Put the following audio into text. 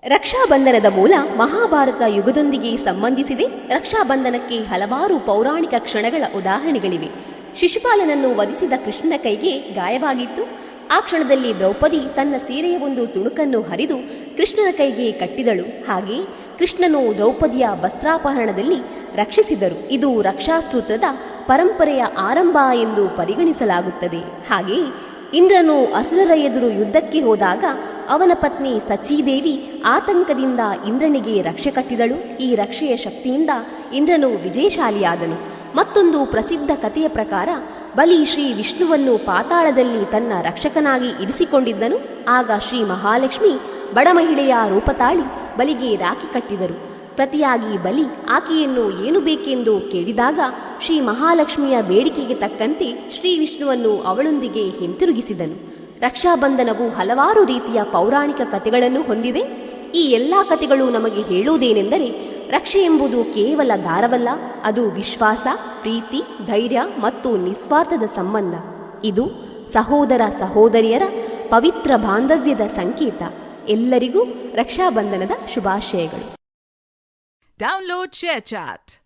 ರಕ್ಷಾಬಂಧನದ ಮೂಲ ಮಹಾಭಾರತ ಯುಗದೊಂದಿಗೆ ಸಂಬಂಧಿಸಿದೆ. ರಕ್ಷಾಬಂಧನಕ್ಕೆ ಹಲವಾರು ಪೌರಾಣಿಕ ಕ್ಷಣಗಳ ಉದಾಹರಣೆಗಳಿವೆ. ಶಿಶುಪಾಲನನ್ನು ವಧಿಸಿದ ಕೃಷ್ಣನ ಕೈಗೆ ಗಾಯವಾಗಿತ್ತು. ಆ ಕ್ಷಣದಲ್ಲಿ ದ್ರೌಪದಿ ತನ್ನ ಸೀರೆಯ ಒಂದು ತುಣುಕನ್ನು ಹರಿದು ಕೃಷ್ಣನ ಕೈಗೆ ಕಟ್ಟಿದಳು. ಹಾಗೆ ಕೃಷ್ಣನು ದ್ರೌಪದಿಯ ವಸ್ತ್ರಾಪಹರಣದಲ್ಲಿ ರಕ್ಷಿಸಿದರು. ಇದು ರಕ್ಷಾಸ್ತೋತ್ರದ ಪರಂಪರೆಯ ಆರಂಭ ಎಂದು ಪರಿಗಣಿಸಲಾಗುತ್ತದೆ. ಹಾಗೆಯೇ ಇಂದ್ರನು ಅಸುರರ ಎದುರು ಯುದ್ಧಕ್ಕೆ ಹೋದಾಗ ಅವನ ಪತ್ನಿ ಸಚೀದೇವಿ ಆತಂಕದಿಂದ ಇಂದ್ರನಿಗೆ ರಕ್ಷೆ ಕಟ್ಟಿದಳು. ಈ ರಕ್ಷೆಯ ಶಕ್ತಿಯಿಂದ ಇಂದ್ರನು ವಿಜಯಶಾಲಿಯಾದನು. ಮತ್ತೊಂದು ಪ್ರಸಿದ್ಧ ಕಥೆಯ ಪ್ರಕಾರ ಬಲಿ ಶ್ರೀ ವಿಷ್ಣುವನ್ನು ಪಾತಾಳದಲ್ಲಿ ತನ್ನ ರಕ್ಷಕನಾಗಿ ಇರಿಸಿಕೊಂಡಿದ್ದನು. ಆಗ ಶ್ರೀ ಮಹಾಲಕ್ಷ್ಮಿ ಬಡ ಮಹಿಳೆಯ ರೂಪ ತಾಳಿ ಬಲಿಗೆ ರಾಖಿ ಕಟ್ಟಿದರು. ಪ್ರತಿಯಾಗಿ ಬಲಿ ಆಕೆಯನ್ನು ಏನು ಬೇಕೆಂದು ಕೇಳಿದಾಗ ಶ್ರೀ ಮಹಾಲಕ್ಷ್ಮಿಯ ಬೇಡಿಕೆಗೆ ತಕ್ಕಂತೆ ಶ್ರೀ ವಿಷ್ಣುವನ್ನು ಅವಳೊಂದಿಗೆ ಹಿಂತಿರುಗಿಸಿದನು. ರಕ್ಷಾಬಂಧನವು ಹಲವಾರು ರೀತಿಯ ಪೌರಾಣಿಕ ಕಥೆಗಳನ್ನು ಹೊಂದಿದೆ. ಈ ಎಲ್ಲ ಕಥೆಗಳು ನಮಗೆ ಹೇಳುವುದೇನೆಂದರೆ, ರಕ್ಷೆ ಎಂಬುದು ಕೇವಲ ದಾರವಲ್ಲ, ಅದು ವಿಶ್ವಾಸ, ಪ್ರೀತಿ, ಧೈರ್ಯ ಮತ್ತು ನಿಸ್ವಾರ್ಥದ ಸಂಬಂಧ. ಇದು ಸಹೋದರ ಸಹೋದರಿಯರ ಪವಿತ್ರ ಬಾಂಧವ್ಯದ ಸಂಕೇತ. ಎಲ್ಲರಿಗೂ ರಕ್ಷಾಬಂಧನದ ಶುಭಾಶಯಗಳು. Download ShareChat.